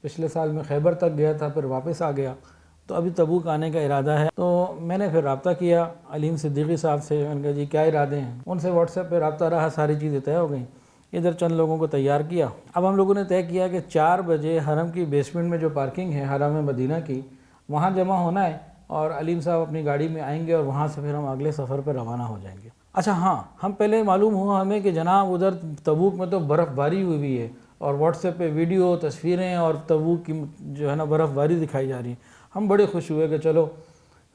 پچھلے سال میں خیبر تک گیا تھا، پھر واپس آ گیا، تو ابھی تبوک آنے کا ارادہ ہے۔ تو میں نے پھر رابطہ کیا علیم صدیقی صاحب سے، میں نے کہا جی کیا ارادے ہیں؟ ان سے واٹس ایپ پہ رابطہ رہا، ساری چیزیں طے ہو گئیں، ادھر چند لوگوں کو تیار کیا۔ اب ہم لوگوں نے طے کیا کہ 4 بجے حرم کی بیسمنٹ میں جو پارکنگ ہے حرم مدینہ کی، وہاں جمع ہونا ہے، اور علیم صاحب اپنی گاڑی میں آئیں گے اور وہاں سے پھر ہم اگلے سفر پہ روانہ ہو جائیں گے۔ اچھا ہاں، ہم پہلے معلوم ہوا ہمیں کہ جناب ادھر تبوک میں تو برف باری ہوئی ہے، اور واٹس ایپ پہ ویڈیو، تصویریں اور تبوک کی جو ہے نا برف باری دکھائی جا رہی ہیں۔ ہم بڑے خوش ہوئے کہ چلو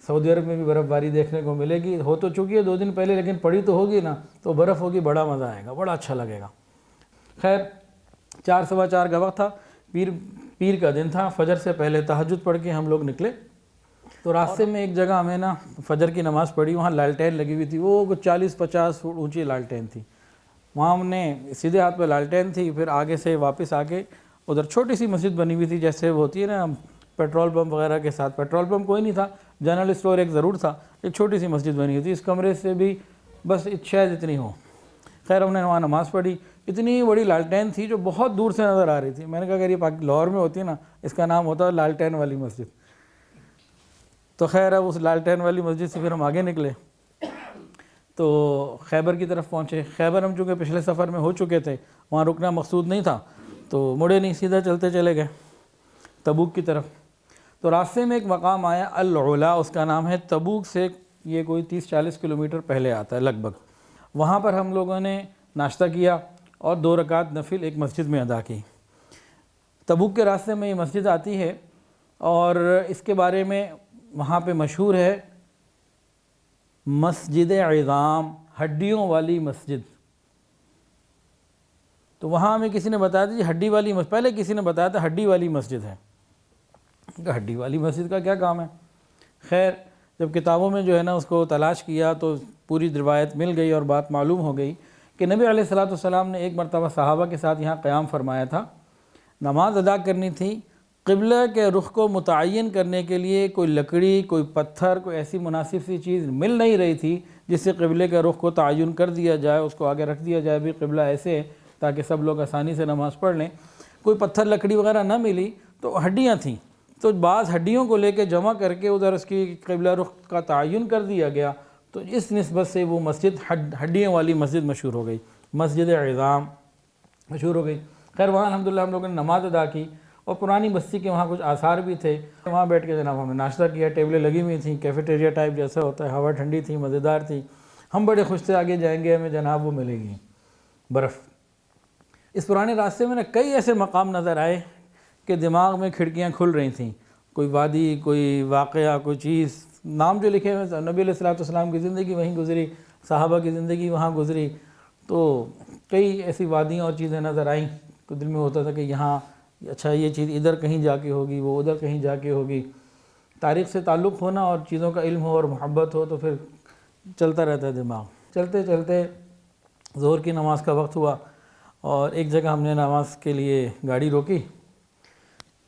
سعودی عرب میں بھی برف باری دیکھنے کو ملے گی، ہو تو چکی ہے 2 دن پہلے، لیکن پڑی تو ہوگی نا، تو برف ہوگی، بڑا مزہ آئے گا، بڑا اچھا لگے گا۔ خیر 4 سوا 4 کا وقت تھا، پیر کا دن تھا، فجر سے پہلے تہجد پڑھ کے ہم لوگ نکلے۔ تو راستے میں ایک جگہ ہمیں نا فجر کی نماز پڑھی، وہاں لالٹین لگی ہوئی تھی، وہ 40-50 فٹ اونچی لالٹین تھی، وہاں ہم نے سیدھے ہاتھ پہ لالٹین تھی، پھر آگے سے واپس آ کے ادھر چھوٹی سی مسجد بنی ہوئی تھی، جیسے وہ ہوتی ہے نا پیٹرول پمپ وغیرہ کے ساتھ، پیٹرول پمپ کوئی نہیں تھا، جنرل اسٹور ایک ضرور تھا، ایک چھوٹی سی مسجد بنی ہوئی تھی، اس کمرے سے بھی بس شاید اتنی ہو۔ خیر ہم نے وہاں نماز پڑھی، اتنی بڑی لالٹین تھی جو بہت دور سے نظر آ رہی تھی، میں نے کہا اگر یہ لاہور میں ہوتی ہے نا، اس کا نام ہوتا ہے لالٹین والی مسجد۔ تو خیر اب اس لالٹین والی مسجد سے پھر ہم آگے نکلے تو خیبر کی طرف پہنچے۔ خیبر ہم چونکہ پچھلے سفر میں ہو چکے تھے، وہاں رکنا مقصود نہیں تھا، تو مڑے نہیں، سیدھا چلتے چلے گئے تبوک کی طرف۔ تو راستے میں ایک مقام آیا العلا، اس کا نام ہے، تبوک سے یہ کوئی 30-40 کلومیٹر پہلے آتا ہے لگ بھگ۔ وہاں پر ہم لوگوں نے ناشتہ کیا اور 2 رکعت نفل ایک مسجد میں ادا کی۔ تبوک کے راستے میں یہ مسجد آتی ہے، اور اس کے بارے میں وہاں پہ مشہور ہے مسجد عظام، ہڈیوں والی مسجد۔ تو وہاں ہمیں کسی نے بتایا تھا جی ہڈی والی مسجد، پہلے کسی نے بتایا تھا ہڈی والی مسجد ہے، کہ ہڈی والی مسجد کا کیا کام ہے؟ خیر جب کتابوں میں جو ہے نا اس کو تلاش کیا تو پوری روایت مل گئی اور بات معلوم ہو گئی کہ نبی علیہ الصلوۃ والسلام نے ایک مرتبہ صحابہ کے ساتھ یہاں قیام فرمایا تھا، نماز ادا کرنی تھی، قبلہ کے رخ کو متعین کرنے کے لیے کوئی لکڑی، کوئی پتھر، کوئی ایسی مناسب سی چیز مل نہیں رہی تھی جس سے قبلے کے رخ کو تعین کر دیا جائے، اس کو آگے رکھ دیا جائے بھی قبلہ ایسے ہے تاکہ سب لوگ آسانی سے نماز پڑھ لیں۔ کوئی پتھر لکڑی وغیرہ نہ ملی تو ہڈیاں تھیں، تو بعض ہڈیوں کو لے کے جمع کر کے ادھر اس کی قبلہ رخ کا تعین کر دیا گیا، تو اس نسبت سے وہ مسجد ہڈیوں والی مسجد مشہور ہو گئی، مسجد عظام مشہور ہو گئی۔ خیر وہاں الحمدللہ ہم لوگوں نے نماز ادا کی، اور پرانی بستی کے وہاں کچھ آثار بھی تھے، وہاں بیٹھ کے جناب ہم نے ناشتہ کیا، ٹیبلیں لگی ہوئی تھیں، کیفیٹیریا ٹائپ جیسا ہوتا ہے، ہوا ٹھنڈی تھی، مزیدار تھی، ہم بڑے خوش تھے، آگے جائیں گے ہمیں جناب وہ ملے گی برف۔ اس پرانے راستے میں نا کئی ایسے مقام نظر آئے کہ دماغ میں کھڑکیاں کھل رہی تھیں، کوئی وادی، کوئی واقعہ، کوئی چیز، نام جو لکھے ہوئے، نبی علیہ الصلوۃ والسلام کی زندگی وہیں گزری، صحابہ کی زندگی وہاں گزری، تو کئی ایسی وادیاں اور چیزیں نظر آئیں تو دل میں ہوتا تھا کہ یہاں اچھا یہ چیز ادھر کہیں جا کے ہوگی، وہ ادھر کہیں جا کے ہوگی۔ تاریخ سے تعلق ہونا اور چیزوں کا علم ہو اور محبت ہو تو پھر چلتا رہتا ہے دماغ۔ چلتے چلتے ظہر کی نماز کا وقت ہوا، اور ایک جگہ ہم نے نماز کے لیے گاڑی روکی،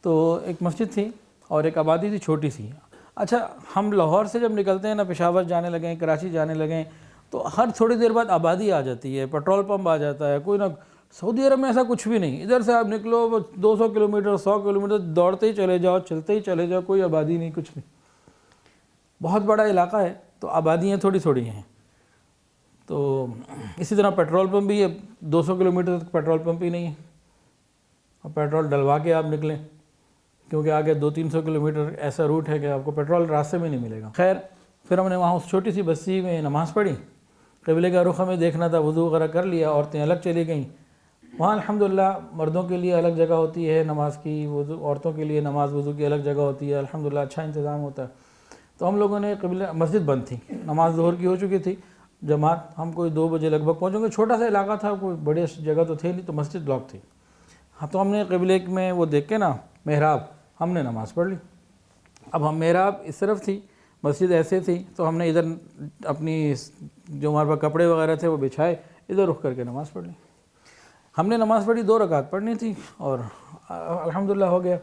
تو ایک مسجد تھی اور ایک آبادی تھی چھوٹی سی۔ اچھا ہم لاہور سے جب نکلتے ہیں نا، پشاور جانے لگیں، کراچی جانے لگیں، تو ہر تھوڑی دیر بعد آبادی آ جاتی ہے، پیٹرول پمپ آ جاتا ہے، کوئی نہ۔ سعودی عرب میں ایسا کچھ بھی نہیں، ادھر سے آپ نکلو 200 کلومیٹر 100 کلومیٹر دوڑتے ہی چلے جاؤ، چلتے ہی چلے جاؤ، کوئی آبادی نہیں، کچھ نہیں، بہت بڑا علاقہ ہے، تو آبادیاں تھوڑی تھوڑی ہیں۔ تو اسی طرح پیٹرول پمپ بھی ہے، 200 کلومیٹر تک پیٹرول پمپ ہی نہیں ہے، اور پیٹرول ڈلوا کے آپ نکلیں، کیونکہ آگے 200-300 کلومیٹر ایسا روٹ ہے کہ آپ کو پیٹرول راستے میں نہیں ملے گا۔ خیر پھر ہم نے وہاں اس چھوٹی سی بستی میں نماز پڑھی، قبلے کا رخ ہمیں دیکھنا تھا، وضو وغیرہ کر لیا، عورتیں الگ چلی گئیں۔ وہاں الحمدللہ مردوں کے لیے الگ جگہ ہوتی ہے نماز کی، وضو، عورتوں کے لیے نماز وضو کی الگ جگہ ہوتی ہے، الحمدللہ اچھا انتظام ہوتا ہے۔ تو ہم لوگوں نے قبلہ، مسجد بند تھی، نماز ظہر کی ہو چکی تھی، جماعت، ہم کوئی 2 بجے لگ بھگ پہنچیں گے، چھوٹا سا علاقہ تھا، کوئی بڑی جگہ تو تھی نہیں، تو مسجد بلاک تھی۔ ہاں تو ہم نے قبلے میں وہ دیکھ کے نا محراب، ہم نے نماز پڑھ لی۔ اب ہم محراب اس طرف تھی، مسجد ایسے تھی، تو ہم نے ادھر اپنی جو ہمارے پاس کپڑے وغیرہ تھے وہ بچھائے، ادھر رخ کر کے نماز پڑھ لی۔ ہم نے نماز پڑھی، 2 رکعت پڑھنی تھی، اور الحمدللہ ہو گیا۔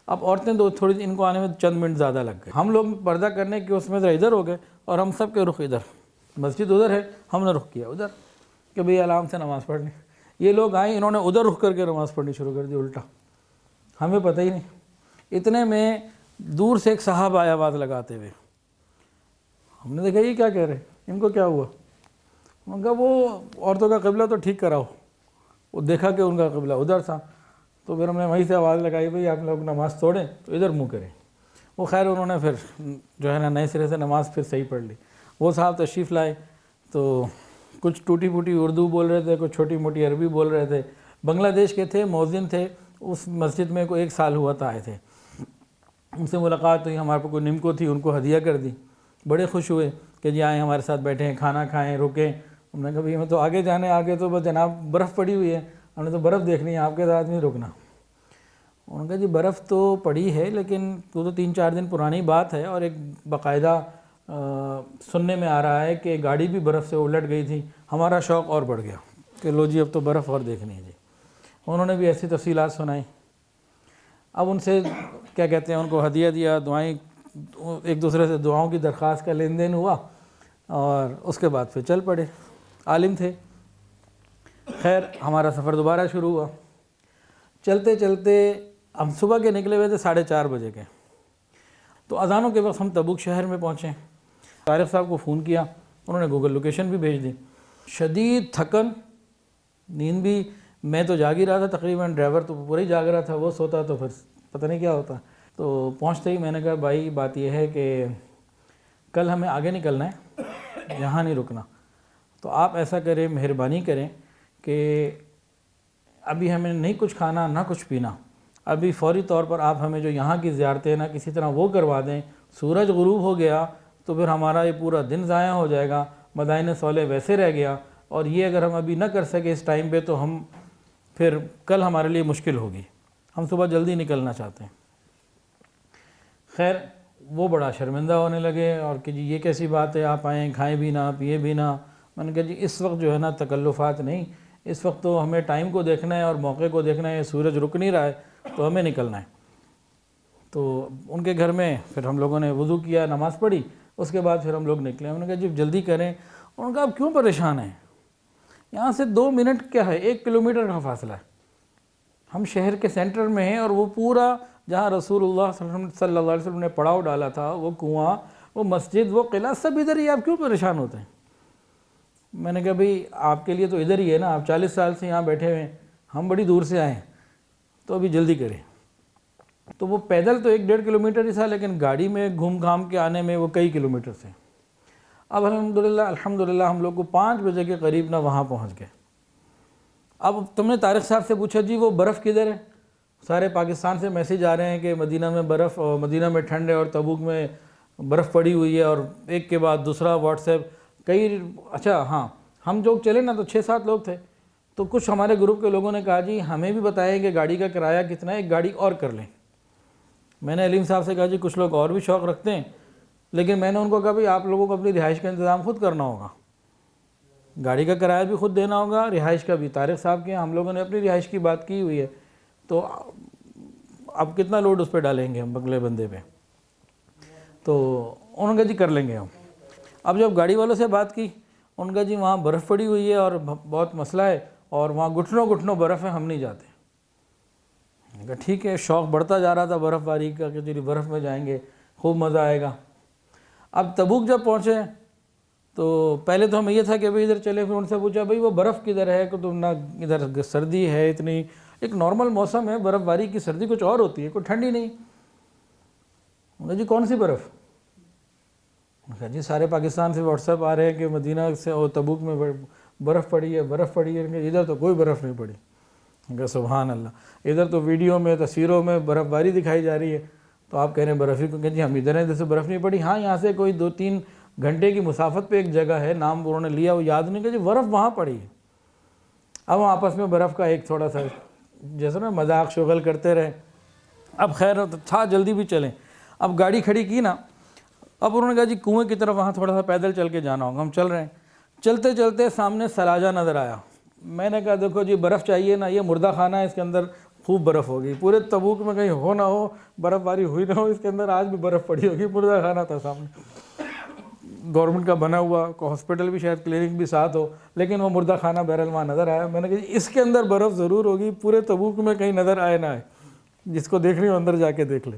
اب عورتیں تھوڑی ان کو آنے میں چند منٹ زیادہ لگ گئے، ہم لوگ پردہ کرنے کے اس میں ادھر ہو گئے، اور ہم سب کے رخ ادھر، مسجد ادھر ہے، ہم نے رخ کیا ادھر کہ بھئی آرام سے نماز پڑھ لیں۔ یہ لوگ آئیں، انہوں نے ادھر رخ کر کے نماز پڑھنی شروع کر دی، الٹا۔ ہمیں پتہ ہی نہیں. اتنے میں دور سے ایک صاحب آیا آواز لگاتے ہوئے. ہم نے دیکھا یہ کیا کہہ رہے ہیں, ان کو کیا ہوا؟ انہوں نے کہا وہ عورتوں کا قبلہ تو ٹھیک کراؤ. وہ دیکھا کہ ان کا قبلہ ادھر تھا, تو پھر ہم نے وہیں سے آواز لگائی, بھئی آپ لوگ نماز توڑیں تو ادھر منہ کریں. وہ خیر انہوں نے پھر جو ہے نا نئے سرے سے نماز پھر صحیح پڑھ لی. وہ صاحب تشریف لائے تو کچھ ٹوٹی پھوٹی اردو بول رہے تھے, کچھ چھوٹی موٹی عربی بول رہے تھے. بنگلہ دیش کے تھے, مؤذن تھے, اس مسجد میں کوئی 1 سال ہوا تھا آئے تھے. ان سے ملاقات ہوئی, ہمارے پہ کوئی نمکو تھی ان کو ہدیہ کر دی. بڑے خوش ہوئے کہ جی آئیں ہمارے ساتھ بیٹھیں, کھانا کھائیں, رکیں. ہم نے کہا بھئی ہمیں تو آگے جانے, آگے تو بس جناب برف پڑی ہوئی ہے, ہم نے تو برف دیکھنی ہے, آپ کے ساتھ نہیں رکنا. انہوں نے کہا جی برف تو پڑی ہے لیکن وہ تو 3-4 دن پرانی بات ہے, اور ایک باقاعدہ سننے میں آ رہا ہے کہ گاڑی بھی برف سے الٹ گئی تھی. ہمارا شوق اور بڑھ گیا کہ لو جی اب تو برف اور دیکھنی ہے جی. انہوں نے بھی ایسی تفصیلات سنائی. اب ان سے کیا کہتے ہیں, ان کو ہدیہ دیا, دعائیں, ایک دوسرے سے دعاؤں کی درخواست کا لین دین ہوا, اور اس کے بعد پھر چل پڑے. عالم تھے. خیر ہمارا سفر دوبارہ شروع ہوا. چلتے چلتے ہم صبح کے نکلے ہوئے تھے 4:30 بجے کے, تو اذانوں کے وقت ہم تبوک شہر میں پہنچے. طارق صاحب کو فون کیا, انہوں نے گوگل لوکیشن بھی بھیج دی. شدید تھکن, نیند بھی, میں تو جاگ ہی رہا تھا تقریباً, ڈرائیور تو پورا ہی جاگ رہا تھا, وہ سوتا تو پھر پتہ نہیں کیا ہوتا. تو پہنچتے ہی میں نے کہا بھائی بات یہ ہے کہ کل ہمیں آگے نکلنا ہے, یہاں نہیں رکنا. تو آپ ایسا کریں, مہربانی کریں کہ ابھی ہمیں نہیں کچھ کھانا نہ کچھ پینا, ابھی فوری طور پر آپ ہمیں جو یہاں کی زیارتیں نا کسی طرح وہ کروا دیں. سورج غروب ہو گیا تو پھر ہمارا یہ پورا دن ضائع ہو جائے گا, مدائن صالح ویسے رہ گیا, اور یہ اگر ہم ابھی نہ کر سکے اس ٹائم پہ تو ہم پھر کل ہمارے لیے مشکل ہوگی. ہم صبح جلدی نکلنا چاہتے ہیں. خیر وہ بڑا شرمندہ ہونے لگے, اور کہ جی یہ کیسی بات ہے, آپ آئیں کھائیں بھی نہ پیے بھی نہ. میں نے کہا جی اس وقت جو ہے نا تکلفات نہیں, اس وقت تو ہمیں ٹائم کو دیکھنا ہے اور موقع کو دیکھنا ہے. سورج رک نہیں رہا ہے تو ہمیں نکلنا ہے. تو ان کے گھر میں پھر ہم لوگوں نے وضو کیا, نماز پڑھی, اس کے بعد پھر ہم لوگ نکلے. انہوں نے کہا جی جلدی کریں. انہوں نے کہا آپ کیوں پریشان ہیں, یہاں سے 2 منٹ کیا ہے, 1 کلومیٹر کا فاصلہ ہے. ہم شہر کے سینٹر میں ہیں, اور وہ پورا جہاں رسول اللہ صلی اللہ علیہ وسلم نے پڑاؤ ڈالا تھا, وہ کنواں, وہ مسجد, وہ قلعہ, سب ادھر ہی, آپ کیوں پریشان ہوتے ہیں؟ میں نے کہا بھئی آپ کے لیے تو ادھر ہی ہے نا, آپ 40 سال سے یہاں بیٹھے ہوئے ہیں, ہم بڑی دور سے آئے ہیں, تو ابھی جلدی کریں. تو وہ پیدل تو 1-1.5 کلومیٹر ہی تھا, لیکن گاڑی میں گھوم گھام کے آنے میں وہ کئی کلومیٹر سے. اب الحمدللہ ہم لوگ کو 5 بجے کے قریب نہ وہاں پہنچ گئے. اب تم نے طارق صاحب سے پوچھا جی وہ برف کدھر ہے؟ سارے پاکستان سے میسیج آ رہے ہیں کہ مدینہ میں برف, اور مدینہ میں ٹھنڈ ہے, اور تبوک میں برف پڑی ہوئی ہے, اور ایک کے بعد دوسرا واٹس ایپ کئی. اچھا ہاں, ہم جو چلے نا تو 6-7 لوگ تھے, تو کچھ ہمارے گروپ کے لوگوں نے کہا جی ہمیں بھی بتائیں کہ گاڑی کا کرایہ کتنا ہے, ایک گاڑی اور کر لیں. میں نے علیم صاحب سے کہا جی کچھ لوگ اور بھی شوق رکھتے ہیں, لیکن میں نے ان کو کہا بھئی آپ لوگوں کو اپنی رہائش کا انتظام خود کرنا ہوگا, گاڑی کا کرایہ بھی خود دینا ہوگا, رہائش کا بھی. طارق صاحب کے ہم لوگوں نے اپنی رہائش کی بات کی ہوئی ہے, تو اب کتنا لوڈ اس پہ ڈالیں گے ہم اگلے بندے پہ. تو انہوں نے کہا جی کر لیں گے ہم. اب جب گاڑی والوں سے بات کی, ان کا جی وہاں برف پڑی ہوئی ہے اور بہت مسئلہ ہے, اور وہاں گھٹنوں برف ہے, ہم نہیں جاتے. میں نے کہا ٹھیک ہے. شوق بڑھتا جا رہا تھا برف باری کا کہ چلیے برف میں جائیں گے, خوب مزہ آئے گا. اب تبوک جب پہنچے تو پہلے تو ہمیں یہ تھا کہ بھئی ادھر چلے, پھر ان سے پوچھا بھئی وہ برف کدھر ہے, کہ تم نہ ادھر سردی ہے اتنی, ایک نارمل موسم ہے, برف باری کی سردی کچھ اور ہوتی ہے, کوئی ٹھنڈی نہیں. انہوں نے جی کون سی برف؟ میں نے کہا جی سارے پاکستان سے واٹس ایپ آ رہے ہیں کہ مدینہ سے اور تبوک میں برف پڑی ہے, برف پڑی ہے. ادھر تو کوئی برف نہیں پڑی. میں نے کہا سبحان اللہ, ادھر تو ویڈیو میں تصویروں میں برف باری دکھائی جا رہی ہے, تو آپ کہہ رہے ہیں برف ہی, کہ جی ہم ادھر ہیں, ادھر سے برف نہیں پڑی. ہاں یہاں سے کوئی 2-3 گھنٹے کی مسافت پہ ایک جگہ ہے, نام انہوں نے لیا وہ یاد نہیں, کہ جی برف وہاں پڑی ہے. اب ہم آپس میں برف کا ایک تھوڑا سا جیسے نا مذاق شغل کرتے رہے. اب خیر تھا جلدی بھی چلیں. اب گاڑی کھڑی کی نا, اب انہوں نے کہا جی کنویں کی طرف وہاں تھوڑا سا پیدل چل کے جانا ہوگا. ہم چل رہے ہیں, چلتے چلتے سامنے سلاجہ نظر آیا. میں نے کہا دیکھو جی برف چاہیے نا, یہ مردہ خانہ ہے, اس کے اندر خوب برف ہوگی. پورے تبوک میں کہیں ہو نہ ہو, برف باری ہوئی نہ ہو, اس کے اندر آج بھی برف پڑی ہوگی. مردہ خانہ تھا سامنے, گورنمنٹ کا بنا ہوا, ہاسپٹل بھی شاید کلینک بھی ساتھ ہو, لیکن وہ مردہ خانہ بہرحال وہاں نظر آیا. میں نے کہا جی اس کے اندر برف ضرور ہوگی, پورے تبوک میں کہیں نظر آئے نہ آئے. جس کو دیکھنی ہو اندر جا کے دیکھ لے.